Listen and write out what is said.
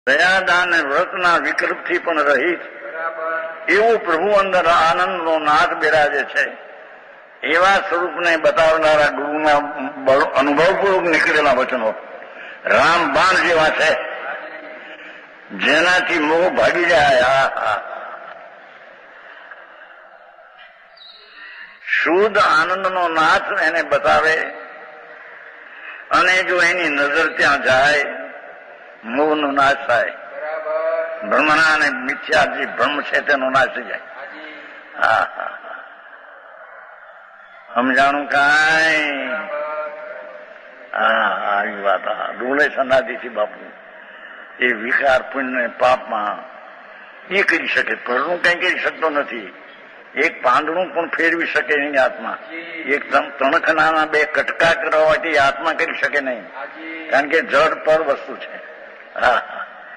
દયાદાન વ્રતના વિકલ્પથી પણ રહિત એવું પ્રભુ અંદર આનંદનો નાદ બિરાજે છે. એવા સ્વરૂપને બતાવનારા ગુરુના અનુભવપૂર્વક નીકળેલા વચનો રામ બાણ જેવા છે, જેનાથી મોહ ભાગી જાય. શુદ્ધ આનંદનો નાથ એને બતાવે અને જો એની નજર ત્યાં જાય મોહનો નાશ થાય. ભ્રમણા અને મિથ્યા જે ભ્રમ છે તેનો નાશ થઈ જાય. સમજાણું કાંઈ? આવી વાત. ડોલે સનાદીથી બાપુ એ વિકાર પુણ્ય પાપમાં એ કરી શકે, પરનું કઈ કરી શકતો નથી. એક પાંદડું પણ ફેરવી શકે નહીં આત્મા. એક તણખનાના બે કટકા કરવાથી આત્મા કરી શકે નહીં, કારણ કે જડ પર વસ્તુ છે. હા.